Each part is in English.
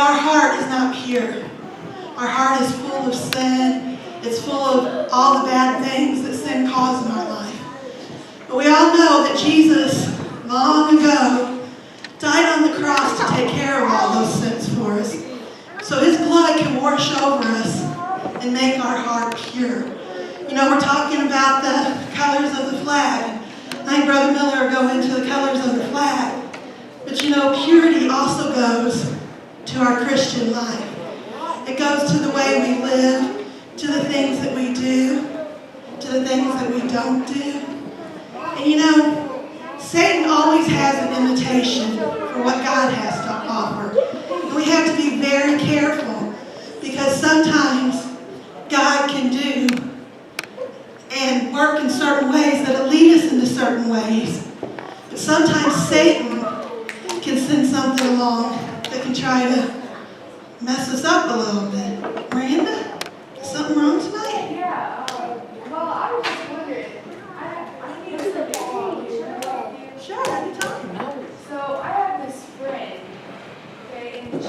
our heart is not pure. Our heart is full of sin. It's full of all the bad things that sin caused in our life. But we all know that Jesus, long ago, died on the cross to take care of all those sins for us. So his blood can wash over us and make our heart pure. You know, we're talking about the colors of the flag. I think Brother Miller will go into the colors of the flag. But you know, purity also goes to our Christian life. It goes to the way we live, to the things that we do, to the things that we don't do. And you know, Satan always has an invitation for what God has to offer. And we have to be very careful, because sometimes God can do and work in certain ways that'll lead us into certain ways. But sometimes Satan can send something along that can try to mess us up a little bit. Miranda, is something wrong tonight? Yeah. Well, I was just wondering. I need something. Sure, what are you talking about? So I have this friend, okay, and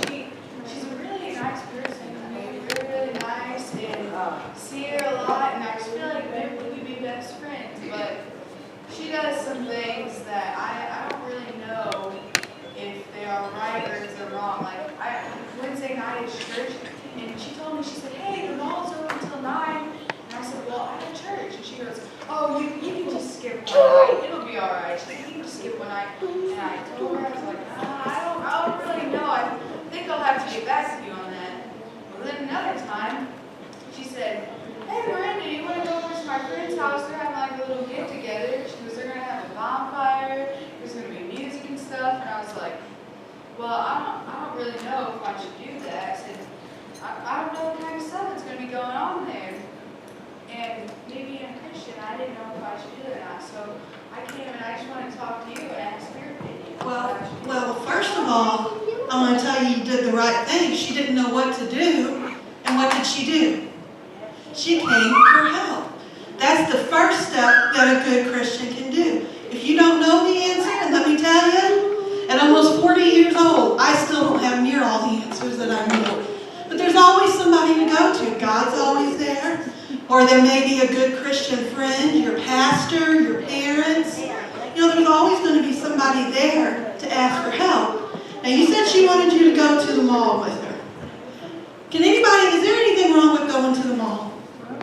she's a really nice person. I mean, really nice, and see her a lot, and I just feel like maybe we could be best friends. But she does some things that I don't really know if they are right or if they're wrong. Like Wednesday night at church, and she told me, she said, "Hey, the mall's open until 9." And I said, "Well, I have church." And she goes, "Oh, you can just skip one night. It'll be all right." She said, "You can just skip one night." And I told her, I was like, I don't really know. I think I'll have to get back to you on that. But then another time, she said, "Hey, Miranda, you want to go over to my friend's house? They're having like a little get together." She goes, "They're going to have a bonfire. There's going to be music and stuff." And I was like, "Well, I don't really know if I should do that." I said, I don't know what kind of stuff that's going to be going on there. And maybe being a Christian, I didn't know if I should do it or not. So I came and I just wanted to talk to you and ask your opinion. Well, first of all, I want to tell you you did the right thing. She didn't know what to do. And what did she do? She came for help. That's the first step that a good Christian can do. If you don't know the answer, and let me tell you, at almost 40 years old, I still don't have near all the answers that I know. But there's always somebody to go to. God's always there. Or there may be a good Christian friend, your pastor, your parents. You know, there's always going to be somebody there to ask for help. Now, you said she wanted you to go to the mall with her. Is there anything wrong with going to the mall?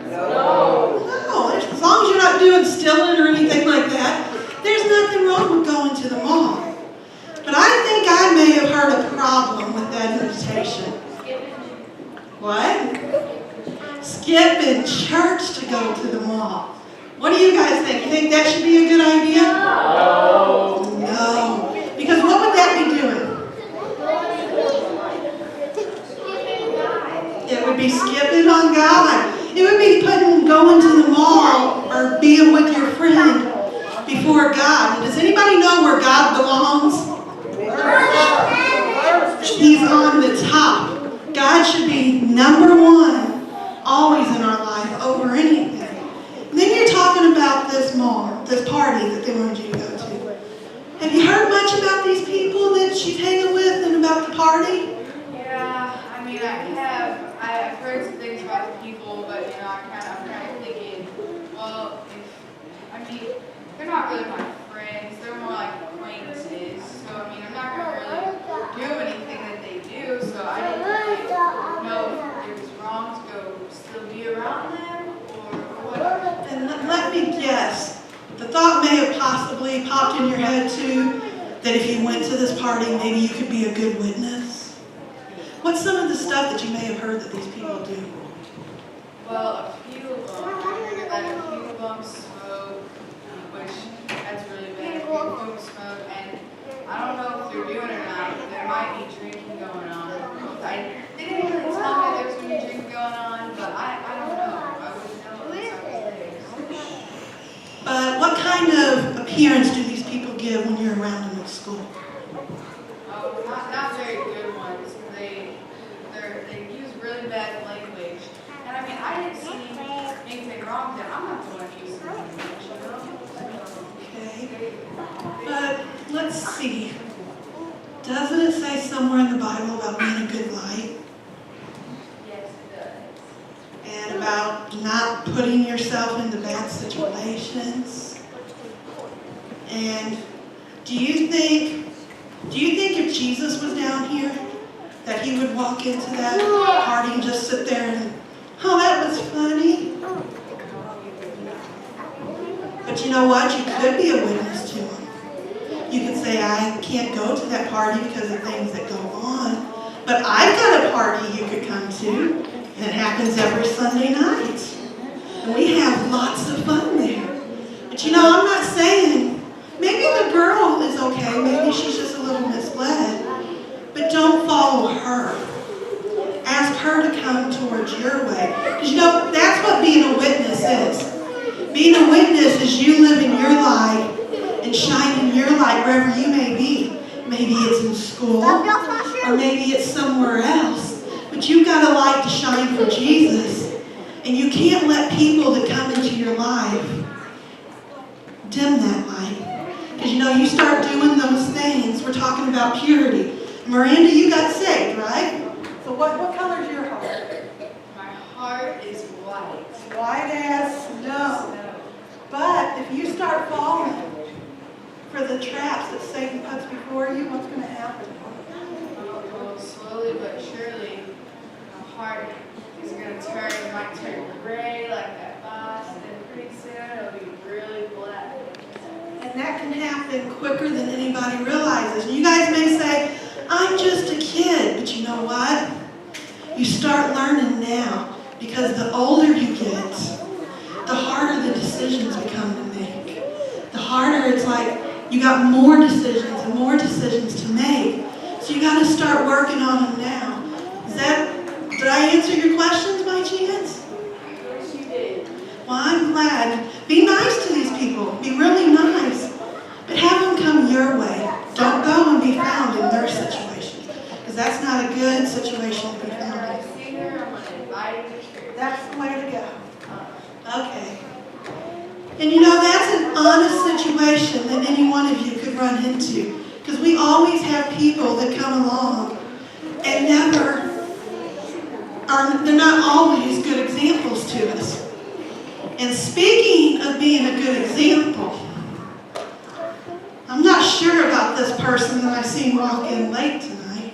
No. No, as long as you're not doing stealing or anything like that, there's nothing wrong with going to the mall. But I think I may have heard a problem with that invitation. What? Skipping church to go to the mall. What do you guys think? You think that should be a good idea? No. No. Because what would that be doing? It would be skipping on God. It would be going to the mall or being with your friend before God. And does anybody know where God belongs? He's on the top. God should be number one, always in our life, over anything. And then you're talking about this mall, this party that they wanted you to go to. Have you heard much about these people that she's hanging with and about the party? Yeah, I mean, I've heard some things about the people, but you know, I'm kind of thinking, well, they're not really my friends. They're more like acquaintances. So I mean, I'm not going to really do anything that they do. So I didn't really know if it was wrong to go still be around them or what. And let me guess. The thought may have possibly popped in your head too, that if you went to this party, maybe you could be a good witness. What's some of the stuff that you may have heard that these people do? Well, a few of them. I figured that a few of them smoke, which that's really bad. A few of them smoke, and I don't know if they're doing it or not, but there might be drinking going on. They didn't really tell me there was going to be drinking going on, but I don't know. I wouldn't know unless I was there. But what kind of appearance do these people give when you're around them at school? Oh, not very good ones. They use really bad language. And I mean, I didn't see anything wrong with it. I'm not the one using language, you know? Okay. But let's see. Doesn't it say somewhere in the Bible about being a good light? Yes, it does. And about not putting yourself into bad situations? And do you think if Jesus was down here, that he would walk into that party and just sit there and, oh, that was funny? But you know what? You could be a witness to him. You could say, I can't go to that party because of things that go on. But I've got a party you could come to. And it happens every Sunday night. And we have lots of fun there. But you know, I'm not saying, maybe the girl is okay. Maybe she's just a little misled. But don't follow her. Ask her to come towards your way. Because you know, that's what being a witness is. Being a witness is you living your life and shining your light wherever you may be. Maybe it's in school, or maybe it's somewhere else. But you've got a light to shine for Jesus. And you can't let people that come into your life dim that light. Because you know, you start doing those things. We're talking about purity. Miranda, you got saved, right? So what color is your heart? My heart is white. White as snow. But if you start falling for the traps that Satan puts before you, what's going to happen? Well, slowly but surely, my heart is going to turn. It might turn gray like that boss, and pretty soon it'll be really black. And that can happen quicker than anybody realizes. And you guys may say, I'm just a kid. But you know what? You start learning now. Because the older you get, the harder the decisions become to make. The harder it's like you got more decisions and more decisions to make. So you got to start working on them now. Did I answer your questions by chance? Yes, you did. Well, I'm glad. Be nice to these people. Be really nice. But have them come your way. Don't go and be found in their situation. Because that's not a good situation to be found Whenever I in. see her, I'm going to invite her to church. That's the way to go. Okay. And you know, that's an honest situation that any one of you could run into. Because we always have people that come along and they're not always good examples to us. And speaking of being a good example, I'm not sure about this person that I've seen walk in late tonight.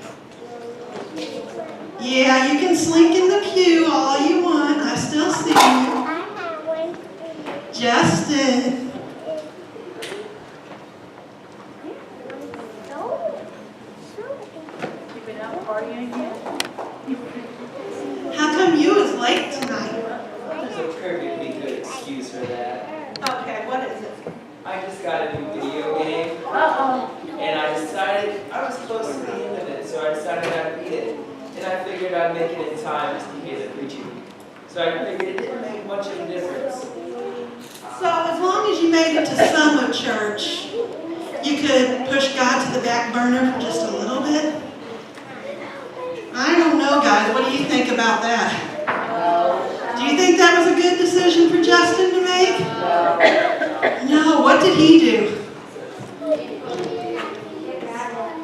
Yeah, you can slink in the pew all you want. I still see you. Justin. Keeping up partying again? How come you was late tonight? There's a perfectly good excuse for that. Okay, what is it? I just got a new video game, Uh-oh. and I decided I was close to the end of it, so I decided I'd beat it. And I figured I'd make it in time to hear the preaching. So I figured it didn't make much of a difference. So as long as you made it to some of church, you could push God to the back burner for just a little bit? I don't know, guys. What do you think about that? Do you think that was a good decision for Justin to make? No. What did he do?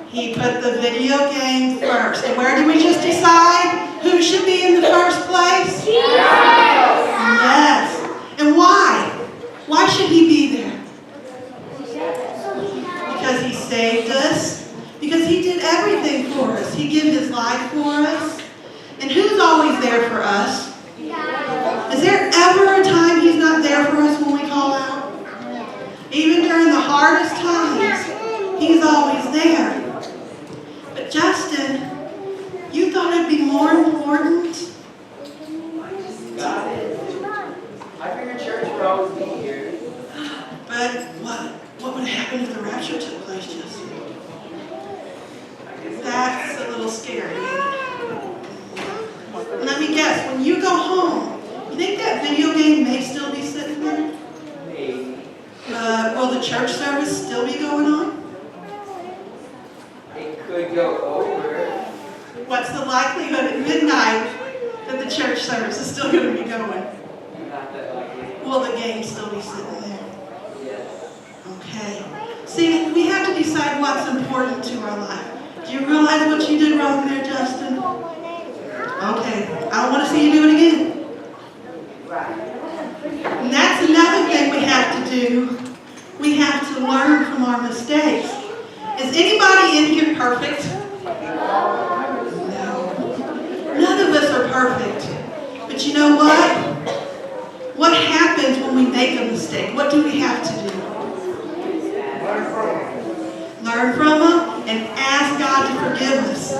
He put the video game first. And where did we just decide who should be in the first place? Yes. And why? Why should he be there? Because he saved us. Because he did everything for us. He gave his life for us. And who's always there for us? Is there ever a time he's not there for us when we call out? Even during the hardest times, he's always there. But Justin, you thought it'd be more important? Got it. I figured church would always be here. But what would happen if the rapture took place, Justin? That's a little scary, isn't it? Let me guess, when you go home, you think that video game may still be sitting there? Maybe. Will the church service still be going on? It could go over. What's the likelihood at midnight that the church service is still going to be going? Not that likely. Will the game still be sitting there? Yes. Okay. See, we have to decide what's important to our life. Do you realize what you did wrong there, Justin? Okay, I don't want to see you do it again. And that's another thing we have to do. We have to learn from our mistakes. Is anybody in here perfect? No. None of us are perfect. But you know what? What happens when we make a mistake? What do we have to do? Learn from them and ask God to forgive us.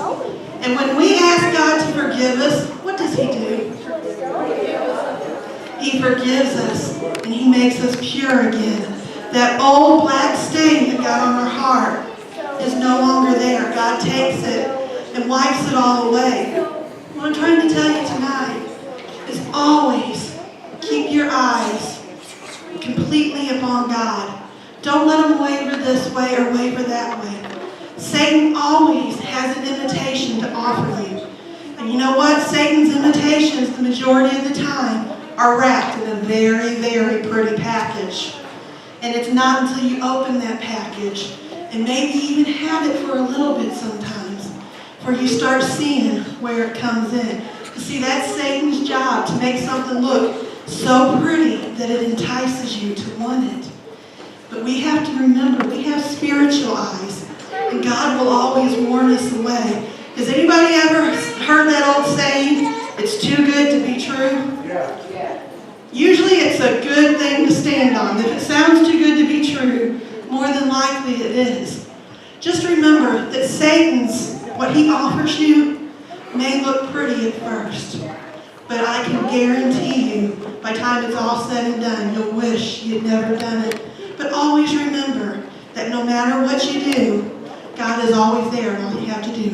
And when we ask God to forgive us, what does He do? He forgives us and He makes us pure again. That old black stain that got on our heart is no longer there. God takes it and wipes it all away. What I'm trying to tell you tonight is always keep your eyes completely upon God. Don't let them waver this way or waver that way. Satan always has an invitation to offer you. And you know what? Satan's invitations, the majority of the time, are wrapped in a very, very pretty package. And it's not until you open that package and maybe even have it for a little bit sometimes where you start seeing where it comes in. You see, that's Satan's job, to make something look so pretty that it entices you to want it. But we have to remember, we have spiritual eyes, and God will always warn us away. Has anybody ever heard that old saying, it's too good to be true? Yeah. Usually it's a good thing to stand on. If it sounds too good to be true, more than likely it is. Just remember that Satan's, what he offers you, may look pretty at first. But I can guarantee you, by the time it's all said and done, you'll wish you'd never done it. But always remember that no matter what you do, God is always there, and all you have to do